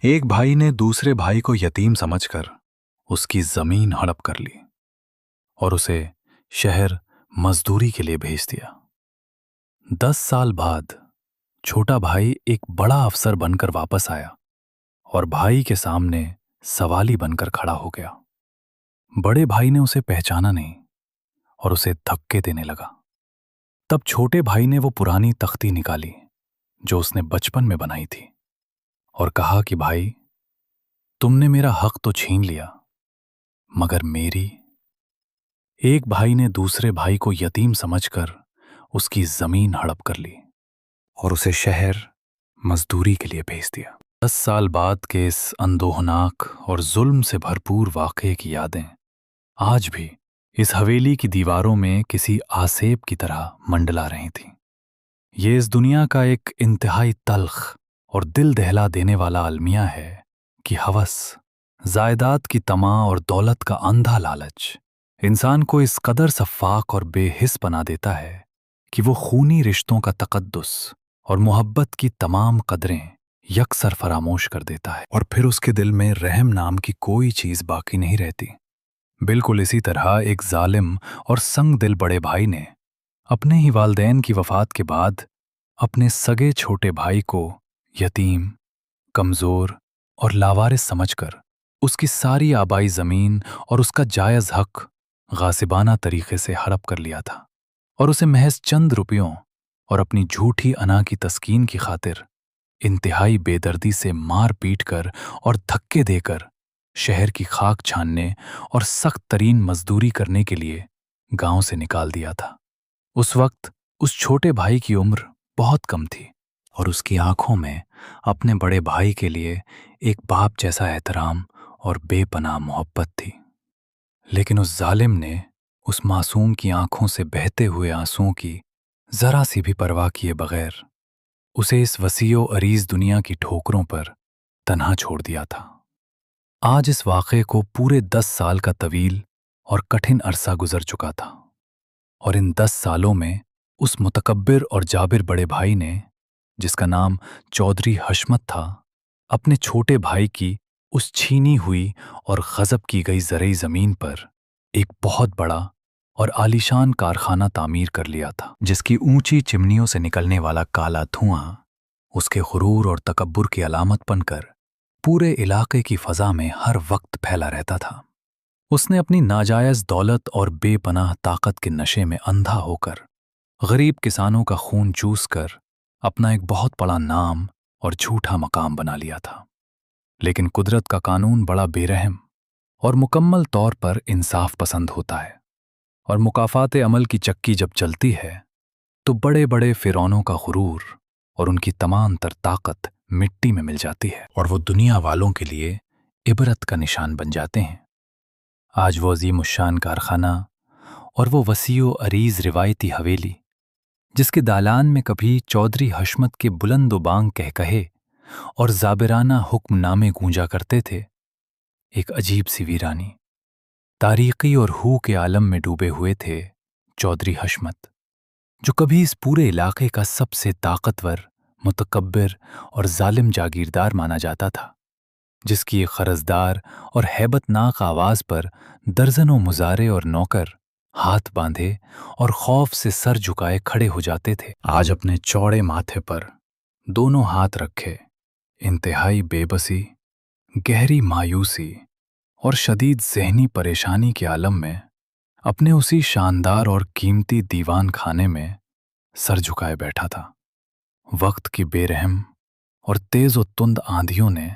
एक भाई ने दूसरे भाई को यतीम समझकर उसकी जमीन हड़प कर ली और उसे शहर मजदूरी के लिए भेज दिया। 10 साल बाद छोटा भाई एक बड़ा अफसर बनकर वापस आया और भाई के सामने सवाली बनकर खड़ा हो गया। बड़े भाई ने उसे पहचाना नहीं और उसे धक्के देने लगा। तब छोटे भाई ने वो पुरानी तख्ती निकाली जो उसने बचपन में बनाई थी और कहा कि भाई, तुमने मेरा हक तो छीन लिया, मगर मेरी। एक भाई ने दूसरे भाई को यतीम समझकर उसकी जमीन हड़प कर ली और उसे शहर मजदूरी के लिए भेज दिया। 10 साल बाद के इस अंदोहनाक और जुल्म से भरपूर वाक़ये की यादें आज भी इस हवेली की दीवारों में किसी आसेब की तरह मंडला रही थीं। ये इस दुनिया का एक इंतहाई तल्ख और दिल दहला देने वाला अलमिया है कि हवस, जायदाद की तमा और दौलत का अंधा लालच इंसान को इस कदर सफ़ाक और बेहिस बना देता है कि वो खूनी रिश्तों का तकद्दुस और मोहब्बत की तमाम कदरें यकसर फरामोश कर देता है और फिर उसके दिल में रहम नाम की कोई चीज़ बाकी नहीं रहती। बिल्कुल इसी तरह एक जालिम और संग दिल बड़े भाई ने अपने ही वालदैन की वफ़ात के बाद अपने सगे छोटे भाई को यतीम, कमज़ोर और लावारिस समझकर उसकी सारी आबाई ज़मीन और उसका जायज़ हक गासिबाना तरीक़े से हड़प कर लिया था और उसे महज चंद रुपयों और अपनी झूठी अना की तस्कीन की खातिर इंतहाई बेदर्दी से मार पीट कर और धक्के देकर शहर की खाक छानने और सख्त तरीन मजदूरी करने के लिए गांव से निकाल दिया था। उस वक्त उस छोटे भाई की उम्र बहुत कम थी और उसकी आंखों में अपने बड़े भाई के लिए एक बाप जैसा एहतराम और बेपनाह मोहब्बत थी। लेकिन उस जालिम ने उस मासूम की आंखों से बहते हुए आंसुओं की जरा सी भी परवाह किए बगैर उसे इस वसीओ अरीज दुनिया की ठोकरों पर तन्हा छोड़ दिया था। आज इस वाक़े को पूरे 10 साल का तवील और कठिन अरसा गुजर चुका था और इन 10 सालों में उस मुतकब्बिर और जाबिर बड़े भाई ने, जिसका नाम चौधरी हशमत था, अपने छोटे भाई की उस छीनी हुई और गज़ब की गई ज़रई ज़मीन पर एक बहुत बड़ा और आलीशान कारखाना तामीर कर लिया था, जिसकी ऊंची चिमनियों से निकलने वाला काला धुआं उसके गुरूर और तकब्बुर की अलामत बनकर पूरे इलाके की फ़ज़ा में हर वक्त फैला रहता था। उसने अपनी नाजायज़ दौलत और बेपनाह ताकत के नशे में अंधा होकर गरीब किसानों का खून चूस कर अपना एक बहुत बड़ा नाम और झूठा मकाम बना लिया था। लेकिन कुदरत का कानून बड़ा बेरहम और मुकम्मल तौर पर इंसाफ पसंद होता है और मुकाफ़ात अमल की चक्की जब चलती है तो बड़े बड़े फ़िरौनों का गुरूर और उनकी तमाम तर ताकत मिट्टी में मिल जाती है और वो दुनिया वालों के लिए इबरत का निशान बन जाते हैं। आज वो अज़ीमुश्शान कारखाना और वो वसीओ अरीज़ रिवायती हवेली, जिसके दालान में कभी चौधरी हशमत के बुलंद बांग कह कहे और जाबिराना हुक्मनामे गूंजा करते थे, एक अजीब सी वीरानी, तारीकी और हू के आलम में डूबे हुए थे चौधरी हशमत, जो कभी इस पूरे इलाके का सबसे ताकतवर, मुतकब्बिर और जालिम जागीरदार माना जाता था, जिसकी एक खरजदार और हैबतनाक आवाज़ पर दर्जनों मुजारे और नौकर हाथ बांधे और खौफ से सर झुकाए खड़े हो जाते थे। आज अपने चौड़े माथे पर दोनों हाथ रखे इंतहाई बेबसी, गहरी मायूसी और शदीद ज़हनी परेशानी के आलम में अपने उसी शानदार और कीमती दीवान खाने में सर झुकाए बैठा था। वक्त की बेरहम और तेज़ व तुंद आंधियों ने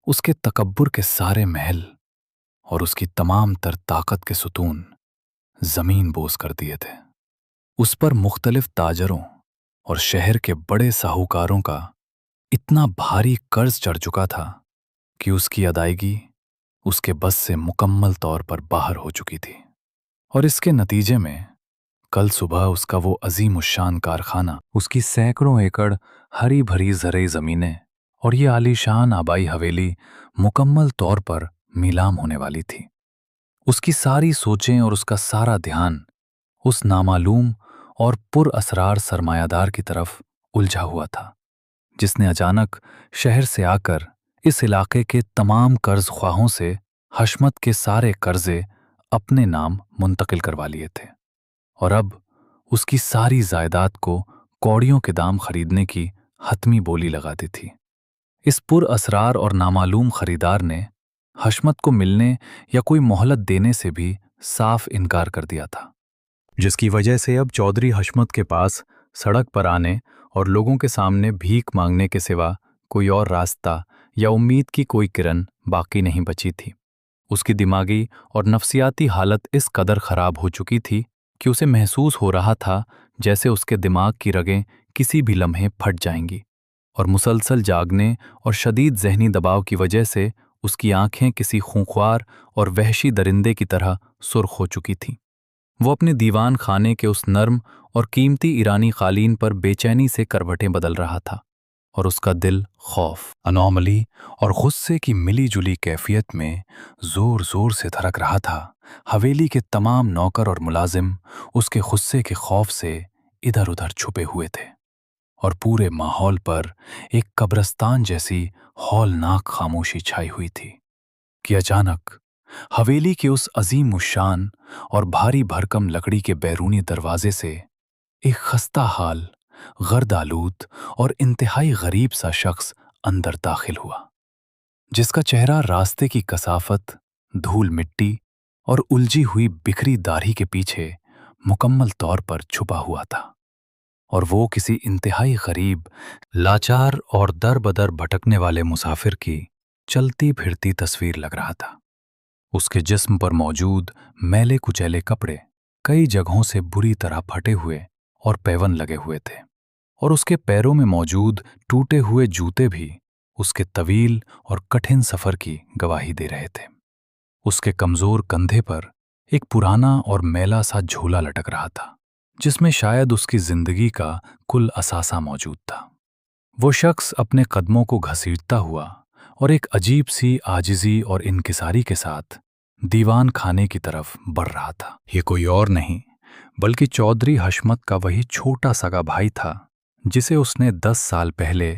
उसके तकब्बुर के सारे महल और उसकी तमाम तर ताकत के सुतून ज़मीन बोस कर दिए थे। उस पर मुख्तलिफ ताजरों और शहर के बड़े साहूकारों का इतना भारी कर्ज चढ़ चुका था कि उसकी अदायगी उसके बस से मुकम्मल तौर पर बाहर हो चुकी थी और इसके नतीजे में कल सुबह उसका वो अज़ीमुश्शान कारखाना, उसकी सैकड़ों एकड़ हरी भरी ज़रई ज़मीनें और ये आलीशान आबाई हवेली मुकम्मल तौर पर नीलाम होने वाली थी। उसकी सारी सोचें और उसका सारा ध्यान उस नामालूम और पुरअसरार सरमायादार की तरफ उलझा हुआ था, जिसने अचानक शहर से आकर इस इलाके के तमाम कर्ज ख्वाहों से हशमत के सारे कर्जे अपने नाम मुंतकिल करवा लिए थे और अब उसकी सारी जायदाद को कौड़ियों के दाम खरीदने की हतमी बोली लगा दी थी। इस पुर असरार और नामालूम खरीदार ने हशमत को मिलने या कोई मोहलत देने से भी साफ इनकार कर दिया था, जिसकी वजह से अब चौधरी हशमत के पास सड़क पर आने और लोगों के सामने भीख मांगने के सिवा कोई और रास्ता या उम्मीद की कोई किरण बाकी नहीं बची थी। उसकी दिमागी और नफसियाती हालत इस कदर खराब हो चुकी थी कि उसे महसूस हो रहा था जैसे उसके दिमाग की रगें किसी भी लम्हे फट जाएंगी और मुसलसल जागने और शदीद जहनी दबाव की वजह से उसकी आंखें किसी खूंखार और वहशी दरिंदे की तरह सुर्ख हो चुकी थीं। वो अपने दीवान खाने के उस नर्म और कीमती ईरानी कालीन पर बेचैनी से करवटें बदल रहा था और उसका दिल खौफ, अनोमली और गुस्से की मिली जुली कैफियत में जोर जोर से धड़क रहा था। हवेली के तमाम नौकर और मुलाजिम उसके गुस्से के खौफ से इधर उधर छुपे हुए थे और पूरे माहौल पर एक कब्रिस्तान जैसी हौलनाक खामोशी छाई हुई थी कि अचानक हवेली के उस अजीम उशान और भारी भरकम लकड़ी के बैरूनी दरवाजे से एक खस्ता हाल, गर्द आलूद और इंतहाई गरीब सा शख्स अंदर दाखिल हुआ, जिसका चेहरा रास्ते की कसाफत, धूल मिट्टी और उलझी हुई बिखरी दाढ़ी के पीछे मुकम्मल तौर पर छुपा हुआ था और वो किसी इंतहाई गरीब, लाचार और दर बदर भटकने वाले मुसाफिर की चलती फिरती तस्वीर लग रहा था। उसके जिस्म पर मौजूद मैले कुचैले कपड़े कई जगहों से बुरी तरह फटे हुए और पैवन लगे हुए थे और उसके पैरों में मौजूद टूटे हुए जूते भी उसके तवील और कठिन सफर की गवाही दे रहे थे। उसके कमजोर कंधे पर एक पुराना और मैला सा झोला लटक रहा था, जिसमें शायद उसकी जिंदगी का कुल असासा मौजूद था। वो शख्स अपने कदमों को घसीटता हुआ और एक अजीब सी आजिजी और इनकिसारी के साथ दीवान खाने की तरफ बढ़ रहा था। ये कोई और नहीं बल्कि चौधरी हशमत का वही छोटा सगा भाई था जिसे उसने 10 साल पहले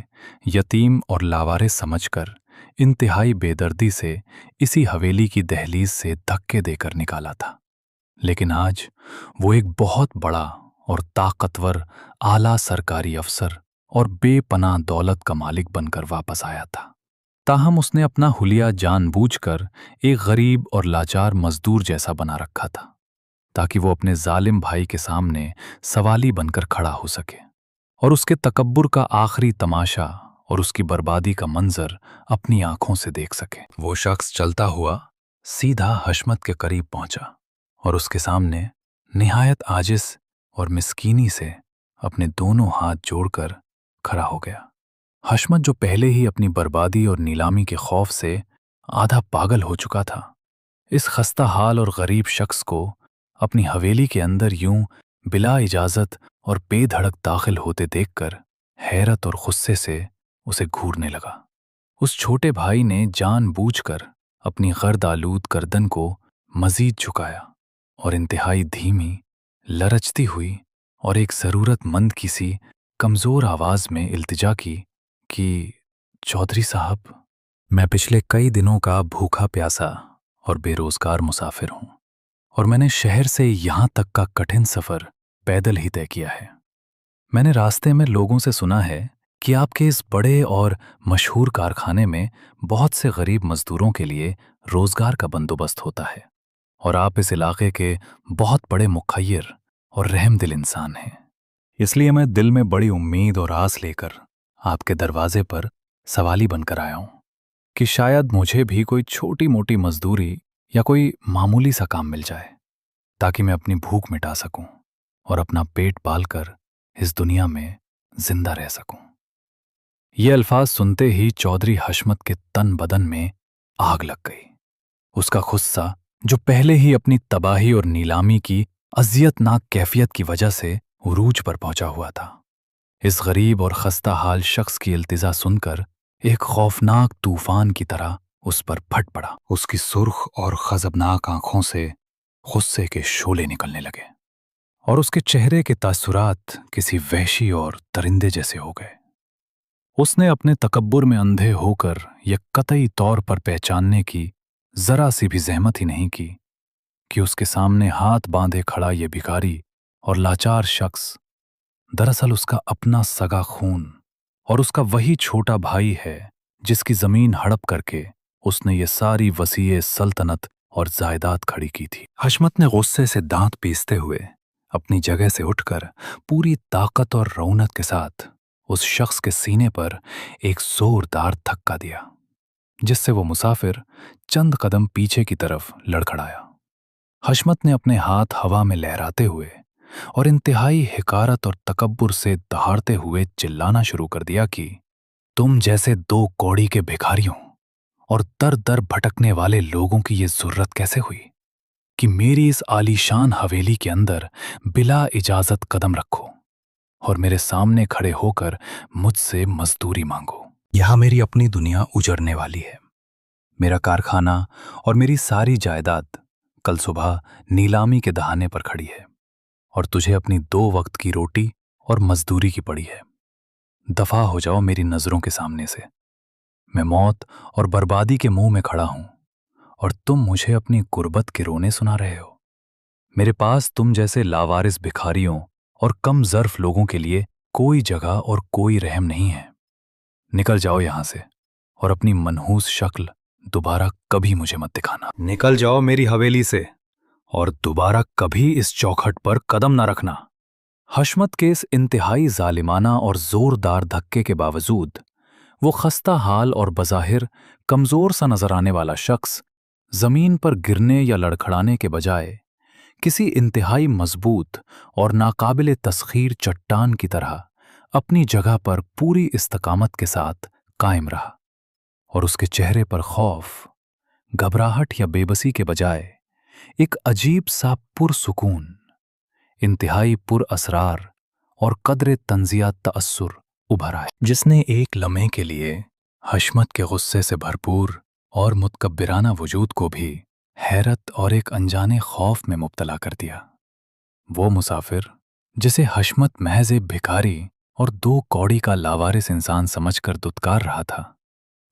यतीम और लावारिस समझकर इंतहाई बेदर्दी से इसी हवेली की दहलीज से धक्के देकर निकाला था। लेकिन आज वो एक बहुत बड़ा और ताकतवर आला सरकारी अफसर और बेपनाह दौलत का मालिक बनकर वापस आया था। ताहम उसने अपना हुलिया जानबूझकर एक गरीब और लाचार मजदूर जैसा बना रखा था ताकि वो अपने जालिम भाई के सामने सवाली बनकर खड़ा हो सके और उसके तकब्बुर का आखिरी तमाशा और उसकी बर्बादी का मंजर अपनी आंखों से देख सके। वो शख्स चलता हुआ सीधा हशमत के करीब पहुंचा और उसके सामने निहायत आजिज और मिस्कीनी से अपने दोनों हाथ जोड़कर खड़ा हो गया। हशमत, जो पहले ही अपनी बर्बादी और नीलामी के खौफ से आधा पागल हो चुका था, इस खस्ता हाल और गरीब शख्स को अपनी हवेली के अंदर यूं बिला इजाजत और बेधड़क दाखिल होते देखकर हैरत और गुस्से से उसे घूरने लगा। उस छोटे भाई ने जानबूझकर अपनी गर्द आलूद गर्दन को मजीद झुकाया और इंतहाई धीमी, लरचती हुई और एक ज़रूरतमंद की सी कमज़ोर आवाज़ में इल्तिजा की कि चौधरी साहब, मैं पिछले कई दिनों का भूखा प्यासा और बेरोज़गार मुसाफिर हूँ और मैंने शहर से यहाँ तक का कठिन सफ़र पैदल ही तय किया है। मैंने रास्ते में लोगों से सुना है कि आपके इस बड़े और मशहूर कारखाने में बहुत से गरीब मजदूरों के लिए रोज़गार का बंदोबस्त होता है और आप इस इलाके के बहुत बड़े मुखय्यर और रहमदिल इंसान हैं। इसलिए मैं दिल में बड़ी उम्मीद और आस लेकर आपके दरवाजे पर सवाली बनकर आया हूँ कि शायद मुझे भी कोई छोटी मोटी मजदूरी या कोई मामूली सा काम मिल जाए ताकि मैं अपनी भूख मिटा सकूं और अपना पेट पालकर इस दुनिया में जिंदा रह सकूं। ये अल्फाज सुनते ही चौधरी हशमत के तन बदन में आग लग गई। उसका गुस्सा, जो पहले ही अपनी तबाही और नीलामी की अजियतनाक कैफियत की वजह से उरूज पर पहुंचा हुआ था, इस गरीब और खस्ता हाल शख्स की इल्तिजा सुनकर एक खौफनाक तूफान की तरह उस पर फट पड़ा। उसकी सुर्ख और खजबनाक आंखों से गुस्से के शोले निकलने लगे और उसके चेहरे के तासुरात किसी वहशी और दरिंदे जैसे हो गए। اس نے اپنے تکब्बुर में अंधे होकर यह कतई तौर पर पहचानने की जरा सी भी जहमत ही नहीं की कि उसके सामने हाथ बांधे खड़ा ये भिखारी और लाचार शख्स दरअसल उसका अपना सगा खून और उसका वही छोटा भाई है जिसकी जमीन हड़प करके उसने ये सारी वसीए सल्तनत और जायदाद खड़ी की थी। हशमत ने गुस्से से दांत पीसते हुए अपनी जगह से उठकर पूरी ताकत और रौनक के साथ उस शख्स के सीने पर एक जोरदार धक्का दिया, जिससे वो मुसाफिर चंद कदम पीछे की तरफ लड़खड़ाया। हशमत ने अपने हाथ हवा में लहराते हुए और इंतहाई हिकारत और तकब्बुर से दहाड़ते हुए चिल्लाना शुरू कर दिया कि तुम जैसे दो कौड़ी के भिखारियों और दर दर भटकने वाले लोगों की ये जरूरत कैसे हुई कि मेरी इस आलीशान हवेली के अंदर बिला इजाजत कदम रखो और मेरे सामने खड़े होकर मुझसे मजदूरी मांगो। यहां मेरी अपनी दुनिया उजड़ने वाली है। मेरा कारखाना और मेरी सारी जायदाद कल सुबह नीलामी के दहाने पर खड़ी है और तुझे अपनी 2 वक्त की रोटी और मजदूरी की पड़ी है। दफा हो जाओ मेरी नजरों के सामने से। मैं मौत और बर्बादी के मुंह में खड़ा हूं और तुम मुझे अपनी गुर्बत के रोने सुना रहे हो। मेरे पास तुम जैसे लावारिस भिखारियों और कम ज़र्फ लोगों के लिए कोई जगह और कोई रहम नहीं है। निकल जाओ यहां से और अपनी मनहूस शक्ल दोबारा कभी मुझे मत दिखाना। निकल जाओ मेरी हवेली से और दोबारा कभी इस चौखट पर कदम न रखना। हशमत के इस इंतहाई जालिमाना और जोरदार धक्के के बावजूद वो खस्ता हाल और बज़ाहिर कमजोर सा नजर आने वाला शख्स जमीन पर गिरने या लड़खड़ाने के बजाय किसी इंतहाई मजबूत और नाकाबिले तस्खीर चट्टान की तरह अपनी जगह पर पूरी इस्तकामत के साथ कायम रहा और उसके चेहरे पर खौफ, घबराहट या बेबसी के बजाय एक अजीब सा पुरसुकून, इंतहाई पुर असरार और कदरे तंजिया तअस्सुर उभर आया, जिसने एक लम्हे के लिए हशमत के गुस्से से भरपूर और मुतकब्बिराना वजूद को भी हैरत और एक अनजाने खौफ में मुब्तला कर दिया। वो मुसाफिर जिसे हशमत महज एक भिखारी और 2 कौड़ी का लावारिस इंसान समझकर दुत्कार रहा था,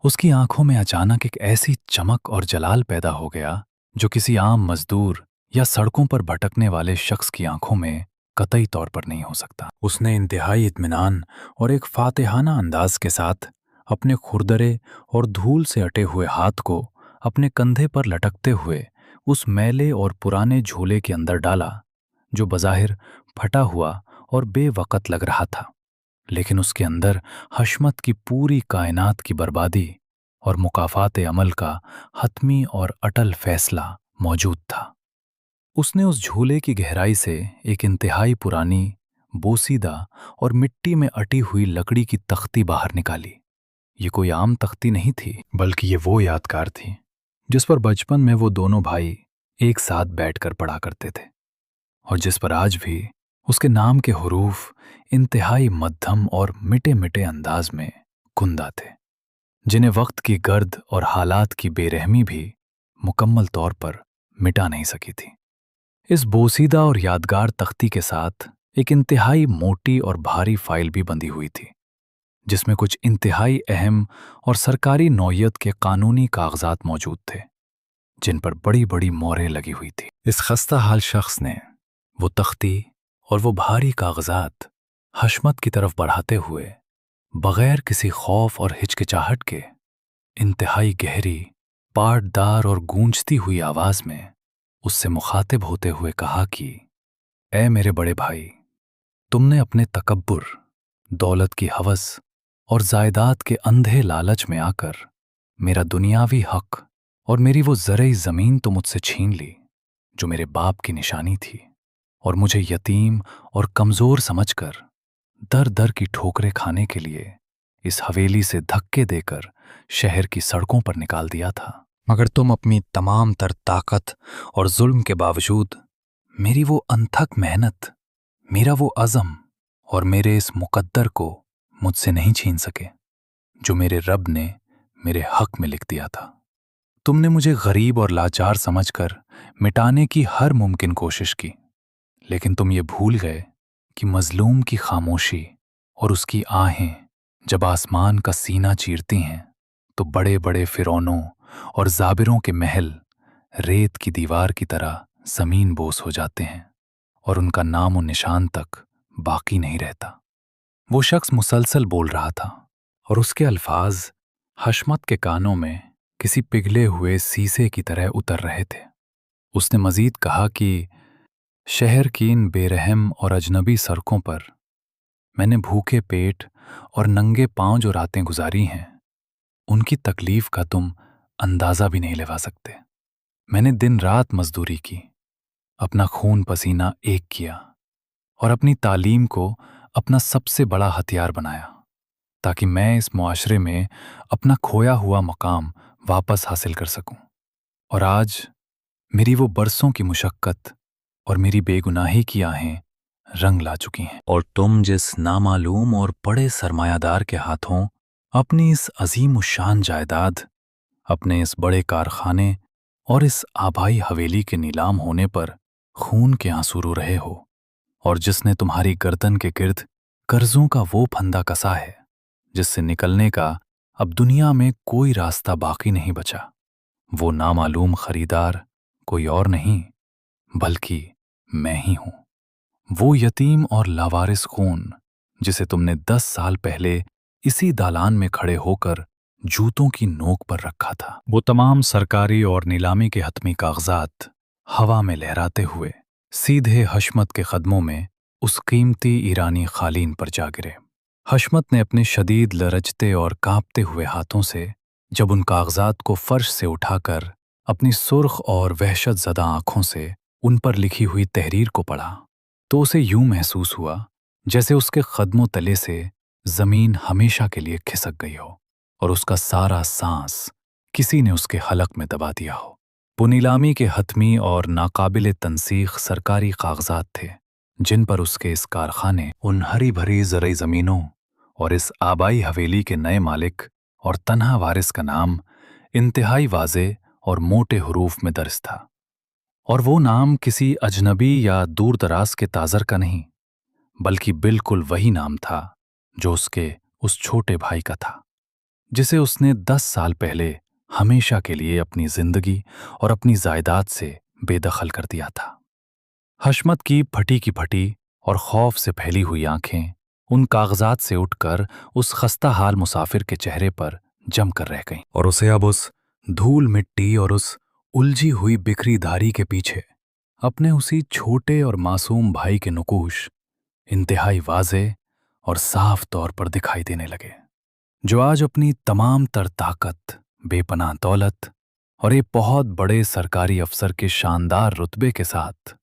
उसकी आंखों में अचानक एक ऐसी चमक और जलाल पैदा हो गया जो किसी आम मजदूर या सड़कों पर भटकने वाले शख्स की आंखों में कतई तौर पर नहीं हो सकता। उसने इंतहाई इत्मीनान और एक फातिहाना अंदाज के साथ अपने खुरदरे और धूल से अटे हुए हाथ को अपने कंधे पर लटकते हुए उस मैले और पुराने झोले के अंदर डाला जो बज़ाहिर फटा हुआ और बेवकत लग रहा था, लेकिन उसके अंदर हशमत की पूरी कायनात की बर्बादी और मुकाफात अमल का हतमी और अटल फैसला मौजूद था। उसने उस झूले की गहराई से एक इंतहाई पुरानी, बोसीदा और मिट्टी में अटी हुई लकड़ी की तख्ती बाहर निकाली। ये कोई आम तख्ती नहीं थी, बल्कि ये वो यादगार थी जिस पर बचपन में वो दोनों भाई एक साथ बैठकर पढ़ा करते थे और जिस पर आज भी उसके नाम के हुरूफ इंतहाई मध्यम और मिटे मिटे अंदाज में कुंदा थे, जिन्हें वक्त की गर्द और हालात की बेरहमी भी मुकम्मल तौर पर मिटा नहीं सकी थी। इस बोसीदा और यादगार तख्ती के साथ एक इंतहाई मोटी और भारी फाइल भी बंधी हुई थी, जिसमें कुछ इंतहाई अहम और सरकारी नौयत के कानूनी कागजात मौजूद थे, जिन पर बड़ी बड़ी मोहरें लगी हुई थी। इस खस्ता हाल शख्स ने वो तख्ती और वो भारी कागजात हशमत की तरफ बढ़ाते हुए बगैर किसी खौफ और हिचकिचाहट के इंतहाई गहरी, पाटदार और गूंजती हुई आवाज में उससे मुखातिब होते हुए कहा कि ऐ मेरे बड़े भाई, तुमने अपने तकब्बुर, दौलत की हवस और जायदाद के अंधे लालच में आकर मेरा दुनियावी हक और मेरी वो ज़रई ज़मीन तो मुझसे छीन ली जो मेरे बाप की निशानी थी, और मुझे यतीम और कमज़ोर समझकर दर दर की ठोकरें खाने के लिए इस हवेली से धक्के देकर शहर की सड़कों पर निकाल दिया था। मगर तुम अपनी तमाम तर ताकत और जुल्म के बावजूद मेरी वो अनथक मेहनत, मेरा वो अज़म और मेरे इस मुकद्दर को मुझसे नहीं छीन सके जो मेरे रब ने मेरे हक में लिख दिया था। तुमने मुझे गरीब और लाचार समझकर मिटाने की हर मुमकिन कोशिश की, लेकिन तुम ये भूल गए कि मजलूम की खामोशी और उसकी आहें जब आसमान का सीना चीरती हैं तो बड़े बड़े फिरौनों और जाबिरों के महल रेत की दीवार की तरह जमीन बोस हो जाते हैं और उनका नामो निशान तक बाकी नहीं रहता। वो शख्स मुसलसल बोल रहा था और उसके अल्फाज हशमत के कानों में किसी पिघले हुए शीशे की तरह उतर रहे थे। उसने मजीद कहा कि शहर की इन बेरहम और अजनबी सड़कों पर मैंने भूखे पेट और नंगे पांव जो रातें गुजारी हैं, उनकी तकलीफ का तुम अंदाजा भी नहीं लगा सकते। मैंने दिन रात मजदूरी की, अपना खून पसीना एक किया और अपनी तालीम को अपना सबसे बड़ा हथियार बनाया ताकि मैं इस मुआशरे में अपना खोया हुआ मकाम वापस हासिल कर सकूं। और आज मेरी वो बरसों की मुशक्कत और मेरी बेगुनाही की आहें रंग ला चुकी हैं, और तुम जिस नामालूम और बड़े सरमायादार के हाथों अपनी इस अजीम उशान जायदाद, अपने इस बड़े कारखाने और इस आबाई हवेली के नीलाम होने पर खून के आंसू रो रहे हो, और जिसने तुम्हारी गर्दन के गिर्द कर्जों का वो फंदा कसा है जिससे निकलने का अब दुनिया में कोई रास्ता बाकी नहीं बचा, वो नामालूम खरीदार कोई और नहीं बल्कि मैं ही हूं। वो यतीम और लावारिस खून जिसे तुमने 10 साल पहले इसी दालान में खड़े होकर जूतों की नोक पर रखा था। वो तमाम सरकारी और नीलामी के हतमी कागजात हवा में लहराते हुए सीधे हशमत के कदमों में उस कीमती ईरानी खालीन पर जा गिरे। हशमत ने अपने शदीद लरजते और कांपते हुए हाथों से जब उन कागजात को फर्श से उठाकर अपनी सुर्ख और वहशत ज़दा आंखों से उन पर लिखी हुई तहरीर को पढ़ा तो उसे यूं महसूस हुआ जैसे उसके कदमों तले से जमीन हमेशा के लिए खिसक गई हो और उसका सारा सांस किसी ने उसके हलक में दबा दिया हो। वो नीलामी के हतमी और नाकाबिले तंसीख सरकारी कागजात थे जिन पर उसके इस कारखाने, उन हरी भरी ज़रई ज़मीनों और इस आबाई हवेली के नए मालिक और तन्हा वारिस का नाम इंतहाई वाज़े और मोटे हुरूफ में दर्ज था। और वो नाम किसी अजनबी या दूर दराज के ताजर का नहीं, बल्कि बिल्कुल वही नाम था जो उसके उस छोटे भाई का था जिसे उसने 10 साल पहले हमेशा के लिए अपनी जिंदगी और अपनी जायदाद से बेदखल कर दिया था। हशमत की फटी की फटी और खौफ से फैली हुई आंखें उन कागजात से उठकर उस खस्ता हाल मुसाफिर के चेहरे पर जम कर रह गईं, और उसे अब उस धूल मिट्टी और उस उलझी हुई बिखरी धारी के पीछे अपने उसी छोटे और मासूम भाई के नुकूश इंतहाई वाज़े और साफ तौर पर दिखाई देने लगे, जो आज अपनी तमाम तर ताकत, बेपनाह दौलत और एक बहुत बड़े सरकारी अफसर के शानदार रुतबे के साथ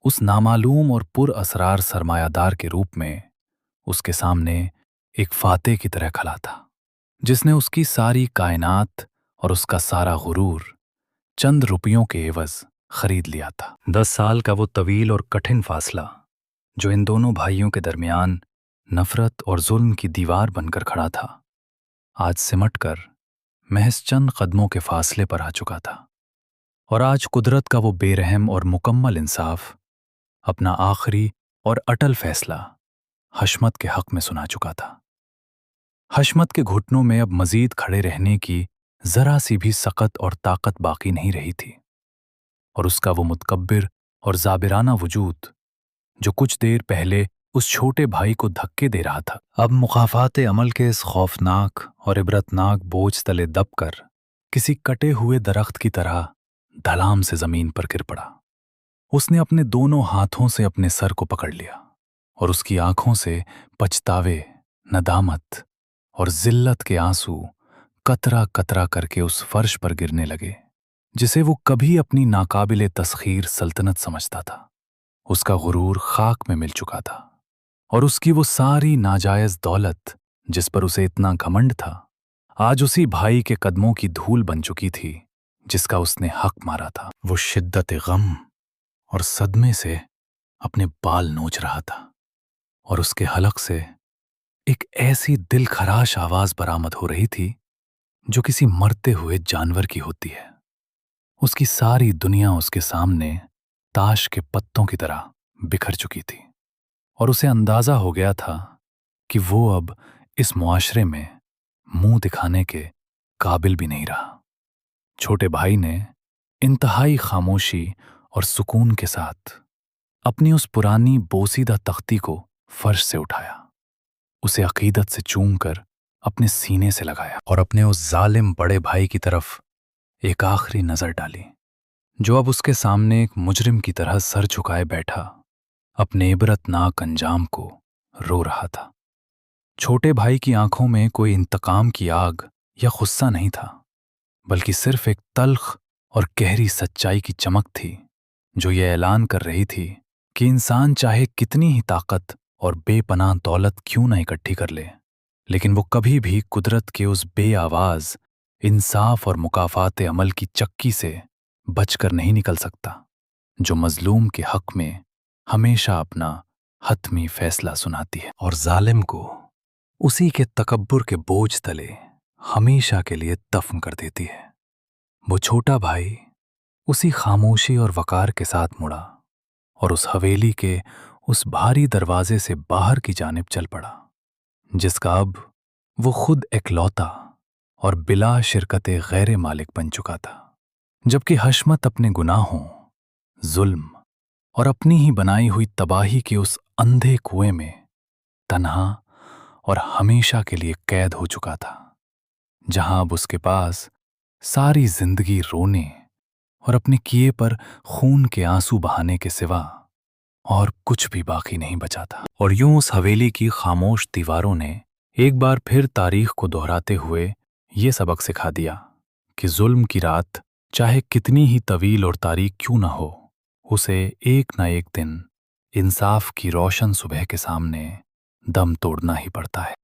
उस नामालूम और पुर असरार सरमायादार के रूप में उसके सामने एक फातेह की तरह खड़ा था, जिसने उसकी सारी कायनात और उसका गुरूर गुरूर चंद रुपयों के एवज खरीद लिया था। 10 साल का वो तवील और कठिन फासला जो इन दोनों भाइयों के दरमियान नफरत और जुल्म की दीवार बनकर खड़ा था, आज सिमट कर महज चंद कदमों के फासले पर आ चुका था। और आज कुदरत का वो बेरहम और मुकम्मल इंसाफ अपना आखिरी और अटल फैसला हशमत के हक में सुना चुका था। हशमत के घुटनों में अब मजीद खड़े रहने की जरा सी भी सकत और ताकत बाकी नहीं रही थी, और उसका वो मुतकब्बिर और जाबिराना वजूद जो कुछ देर पहले उस छोटे भाई को धक्के दे रहा था, अब मुखाफाते अमल के इस खौफनाक और इबरतनाक बोझ तले दबकर किसी कटे हुए दरख्त की तरह धड़ाम से जमीन पर गिर पड़ा। उसने अपने दोनों हाथों से अपने सर को पकड़ लिया और उसकी आंखों से पछतावे, नदामत और जिल्लत के आंसू कतरा कतरा करके उस फर्श पर गिरने लगे जिसे वो कभी अपनी नाकाबिले तस्खीर सल्तनत समझता था। उसका गुरूर खाक में मिल चुका था और उसकी वो सारी नाजायज दौलत जिस पर उसे इतना घमंड था, आज उसी भाई के कदमों की धूल बन चुकी थी जिसका उसने हक मारा था। वो शिद्दत गम और सदमे से अपने बाल नोच रहा था और उसके हलक से एक ऐसी दिलखराश आवाज बरामद हो रही थी जो किसी मरते हुए जानवर की होती है। उसकी सारी दुनिया उसके सामने ताश के पत्तों की तरह बिखर चुकी थी और उसे अंदाजा हो गया था कि वो अब इस मुआशरे में मुंह दिखाने के काबिल भी नहीं रहा। छोटे भाई ने इंतहाई खामोशी और सुकून के साथ अपनी उस पुरानी बोसीदा तख्ती को फर्श से उठाया, उसे अकीदत से चूम कर अपने सीने से लगाया और अपने उस जालिम बड़े भाई की तरफ एक आखिरी नजर डाली, जो अब उसके सामने एक मुजरिम की तरह सर झुकाए बैठा अपने इबरतनाक अंजाम को रो रहा था। छोटे भाई की आंखों में कोई इंतकाम की आग या गुस्सा नहीं था, बल्कि सिर्फ एक तल्ख और गहरी सच्चाई की चमक थी, जो ये ऐलान कर रही थी कि इंसान चाहे कितनी ही ताकत और बेपनाह दौलत क्यों न इकट्ठी कर ले, लेकिन वो कभी भी कुदरत के उस बेआवाज इंसाफ और मुकाफाते अमल की चक्की से बचकर नहीं निकल सकता, जो मजलूम के हक में हमेशा अपना हतमी फैसला सुनाती है और जालिम को उसी के तकब्बुर के बोझ तले हमेशा के लिए दफन कर देती है। वो छोटा भाई उसी खामोशी और वकार के साथ मुड़ा और उस हवेली के उस भारी दरवाजे से बाहर की जानिब चल पड़ा, जिसका अब वो खुद इकलौता और बिला शिरकते गैर मालिक बन चुका था। जबकि हशमत अपने गुनाहों, जुल्म और अपनी ही बनाई हुई तबाही के उस अंधे कुएं में तन्हा और हमेशा के लिए कैद हो चुका था, जहां अब उसके पास सारी जिंदगी रोने और अपने किए पर खून के आंसू बहाने के सिवा और कुछ भी बाकी नहीं बचा था। और यूं उस हवेली की खामोश दीवारों ने एक बार फिर तारीख को दोहराते हुए ये सबक सिखा दिया कि जुल्म की रात चाहे कितनी ही तवील और तारीक क्यों ना हो, उसे एक न एक दिन इंसाफ की रोशन सुबह के सामने दम तोड़ना ही पड़ता है।